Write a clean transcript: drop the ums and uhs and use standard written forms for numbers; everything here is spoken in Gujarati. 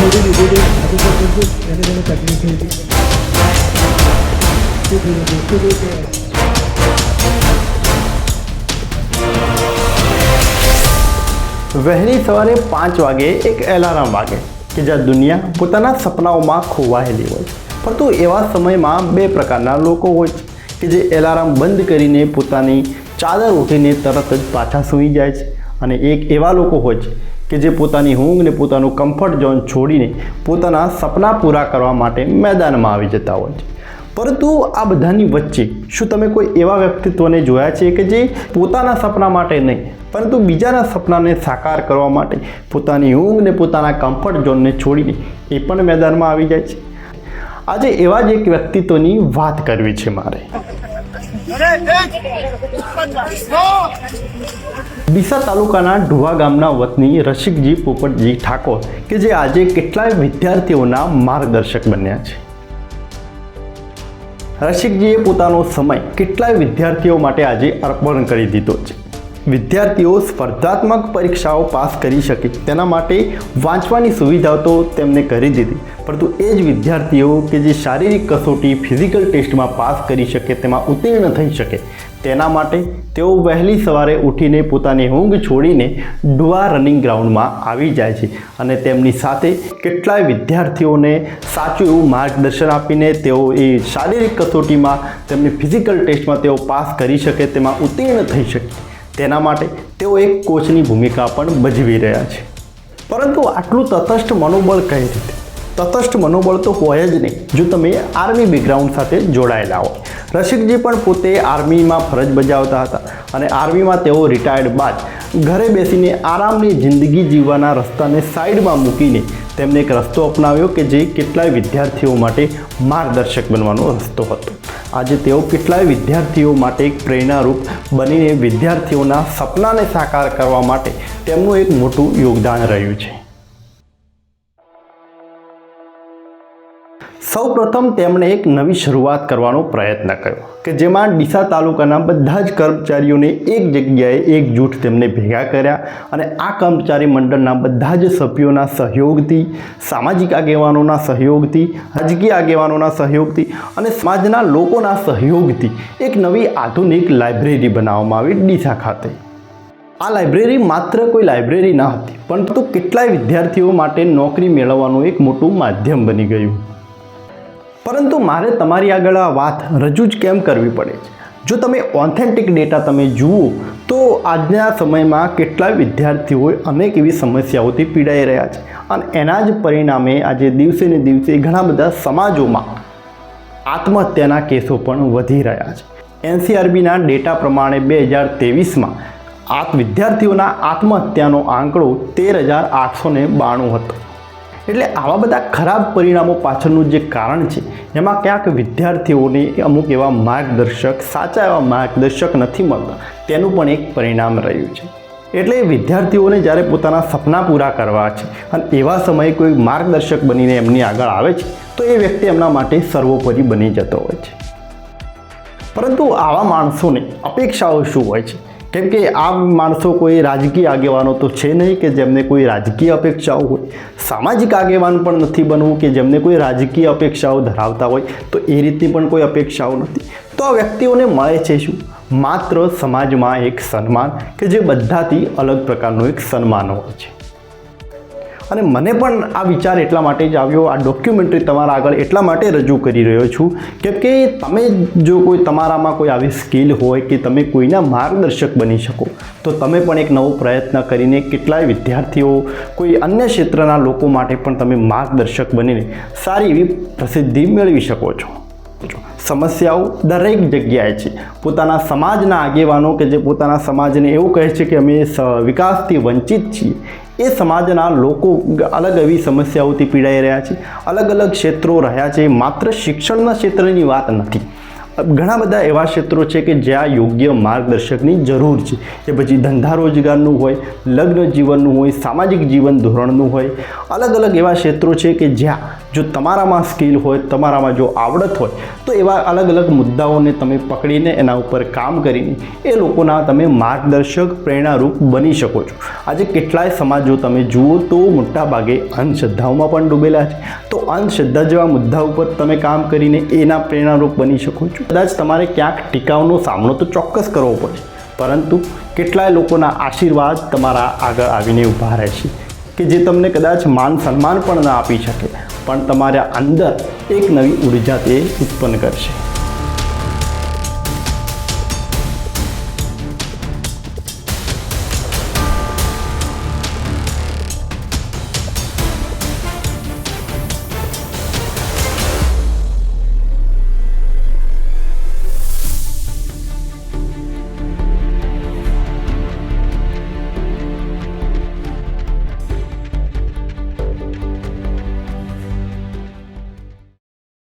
ગોળી લીધી હતી આજે તો એને તકલીફ થઈ હતી શું થયું દોસ્તો કે વહેલી સવારે 5 વાગે એક એલાર્મ વાગે કે જ્યાં દુનિયા પોતાના સપનાઓમાં ખોવાયેલી હોય છે. પરંતુ એવા સમયમાં બે પ્રકારના લોકો હોય છે કે જે એલાર્મ બંધ કરીને પોતાની ચાદર ઉઠીને તરત જ પાછા સૂઈ જાય છે, અને એક એવા લોકો હોય છે કે જે પોતાની ઊંઘને પોતાનું કમ્ફર્ટ ઝોન છોડીને પોતાના સપના પૂરા કરવા માટે મેદાનમાં આવી જતા હોય છે. પરંતુ આ બધાની વચ્ચે શું તમે કોઈ એવા વ્યક્તિત્વને જોયા છે કે જે પોતાના સપના માટે નહીં પરંતુ બીજાના સપનાને સાકાર કરવા માટે પોતાની ઊંઘને પોતાના કમ્ફર્ટ ઝોનને છોડીને એ પણ મેદાનમાં આવી જાય છે? આજે એવા જ એક વ્યક્તિત્વની વાત કરવી છે મારે. ડીસા તાલુકાના ઢુવા ગામના વતની રસિકજી પોપટજી ઠાકોર કે જે આજે કેટલાય વિદ્યાર્થીઓના માર્ગદર્શક બન્યા છે. રસિકજીએ પોતાનો સમય કેટલાય વિદ્યાર્થીઓ માટે આજે અર્પણ કરી દીધો છે. વિદ્યાર્થીઓ સ્પર્ધાત્મક પરીક્ષાઓ પાસ કરી શકે તેના માટે વાંચવાની સુવિધાઓ તો તેમને કરી દીધી, પરંતુ એ જ વિદ્યાર્થીઓ કે જે શારીરિક કસોટી ફિઝિકલ ટેસ્ટમાં પાસ કરી શકે, તેમાં ઉત્તીર્ણ થઈ શકે, તેના માટે તેઓ વહેલી સવારે ઉઠીને પોતાની ઊંઘ છોડીને ઢુવા રનિંગ ગ્રાઉન્ડમાં આવી જાય છે અને તેમની સાથે કેટલાય વિદ્યાર્થીઓને સાચું એવું માર્ગદર્શન આપીને તેઓ એ શારીરિક કસોટીમાં તેમની ફિઝિકલ ટેસ્ટમાં તેઓ પાસ કરી શકે, તેમાં ઉત્તીર્ણ થઈ શકે, તેના માટે તેઓ એક કોચની ભૂમિકા પણ ભજવી રહ્યા છે. પરંતુ આટલું તટસ્થ મનોબળ કઈ રીતે? તટસ્થ મનોબળ તો હોય જ નહીં જો તમે આર્મી બેકગ્રાઉન્ડ સાથે જોડાયેલા હોય. રસિકજી પણ પોતે આર્મીમાં ફરજ બજાવતા હતા અને આર્મીમાં તેઓ રિટાયર્ડ બાદ ઘરે બેસીને આરામની જિંદગી જીવવાના રસ્તાને સાઈડમાં મૂકીને તેમને એક રસ્તો અપનાવ્યો કે જે કેટલાય વિદ્યાર્થીઓ માટે માર્ગદર્શક બનવાનો રસ્તો હતો. આજે તેઓ કેટલાય વિદ્યાર્થીઓ માટે એક પ્રેરણારૂપ બનીને વિદ્યાર્થીઓના સપનાને સાકાર કરવા માટે તેમનું એક મોટું યોગદાન રહ્યું છે. સૌપ્રથમ તેમણે એક નવી શરૂઆત કરવાનો પ્રયત્ન કર્યો કે જેમાં ડીસા તાલુકાના બધા જ કર્મચારીઓને એક જગ્યાએ એકજૂટ તેમને ભેગા કર્યા અને આ કર્મચારી મંડળના બધા જ સભ્યોના સહયોગથી, સામાજિક આગેવાનોના સહયોગથી, રાજકીય આગેવાનોના સહયોગથી અને સમાજના લોકોના સહયોગથી એક નવી આધુનિક લાઇબ્રેરી બનાવવામાં આવી ડીસા ખાતે. આ લાઇબ્રેરી માત્ર કોઈ લાઇબ્રેરી ન હતી, પરંતુ કેટલાય વિદ્યાર્થીઓ માટે નોકરી મેળવવાનું એક મોટું માધ્યમ બની ગયું. પરંતુ મારે તમારી આગળ આ વાત રજૂ જ કેમ કરવી પડે છે? જો તમે ઓથેન્ટિક ડેટા તમે જુઓ તો આજના સમયમાં કેટલાય વિદ્યાર્થીઓ અનેક એવી સમસ્યાઓથી પીડાઈ રહ્યા છે અને એના જ પરિણામે આજે દિવસે ને દિવસે ઘણા બધા સમાજોમાં આત્મહત્યાના કેસો પણ વધી રહ્યા છે. NCRBના ડેટા પ્રમાણે 2023માં વિદ્યાર્થીઓના આત્મહત્યાનો આંકડો 13,892 હતો. એટલે આવા બધા ખરાબ પરિણામો પાછળનું જે કારણ છે એમાં ક્યાંક વિદ્યાર્થીઓને અમુક એવા માર્ગદર્શક, સાચા એવા માર્ગદર્શક નથી મળતા, તેનું પણ એક પરિણામ રહ્યું છે. એટલે વિદ્યાર્થીઓને જ્યારે પોતાના સપના પૂરા કરવા છે અને એવા સમયે કોઈ માર્ગદર્શક બનીને એમની આગળ આવે છે તો એ વ્યક્તિ એમના માટે સર્વોપરી બની જતો હોય છે. પરંતુ આવા માણસોની અપેક્ષાઓ શું હોય છે? કેમ કે આ માણસો કોઈ રાજકીય આગેવાનો તો છે નહીં કે જેમને કોઈ રાજકીય અપેક્ષાઓ હોય, સામાજિક આગેવાન પણ નથી બનવું કે જેમને કોઈ રાજકીય અપેક્ષાઓ ધરાવતા હોય, તો એ રીતની પણ કોઈ અપેક્ષાઓ નથી. તો આ વ્યક્તિઓને મળે છે શું? માત્ર સમાજમાં એક સન્માન કે જે બધાથી અલગ પ્રકારનું એક સન્માન હોય છે. અને મને પણ આ વિચાર એટલા માટે જ આવ્યો, આ ડોક્યુમેન્ટરી તમારા આગળ એટલા માટે રજૂ કરી રહ્યો છું કેમ કે તમે જો કોઈ તમારામાં કોઈ આવી સ્કિલ હોય કે તમે કોઈના માર્ગદર્શક બની શકો તો તમે પણ એક નવો પ્રયત્ન કરીને કેટલાય વિદ્યાર્થીઓ, કોઈ અન્ય ક્ષેત્રના લોકો માટે પણ તમે માર્ગદર્શક બનીને સારી એવી પ્રસિદ્ધિ મેળવી શકો છો. સમસ્યાઓ દરેક જગ્યાએ છે. પોતાના સમાજના આગેવાનો કે જે પોતાના સમાજને એવું કહે છે કે અમે વિકાસથી વંચિત છીએ, એ સમાજના લોકો અલગ એવી સમસ્યાઓથી પીડાઈ રહ્યા છે, અલગ અલગ ક્ષેત્રો રહ્યા છે. માત્ર શિક્ષણના ક્ષેત્રની વાત નથી, ઘણા બધા એવા ક્ષેત્રો છે કે જ્યાં યોગ્ય માર્ગદર્શકની જરૂર છે, કે પછી ધંધા રોજગારનું હોય, લગ્ન જીવનનું હોય, સામાજિક જીવન ધોરણનું હોય, અલગ અલગ એવા ક્ષેત્રો છે કે જ્યાં જો તમારામાં સ્કિલ હોય, તમારામાં જો આવડત હોય તો એવા અલગ અલગ મુદ્દાઓને તમે પકડીને એના ઉપર કામ કરીને એ લોકોના તમે માર્ગદર્શક પ્રેરણારૂપ બની શકો છો. આજે કેટલાય સમાજો તમે જુઓ તો મોટાભાગે અંધશ્રદ્ધાઓમાં પણ ડૂબેલા છે, તો અંધશ્રદ્ધા જેવા મુદ્દા ઉપર તમે કામ કરીને એના પ્રેરણારૂપ બની શકો છો. કદાચ તમારે ક્યાંક ટીકાઓનો સામનો તો ચોક્કસ કરવો પડે, પરંતુ કેટલાય લોકોના આશીર્વાદ તમારા આગળ આવીને ઊભા રહેશે કે જે તમને કદાચ માન સન્માન પણ ન આપી શકે, પણ તમારા અંદર એક નવી ઉર્જા તે ઉત્પન્ન કરશે.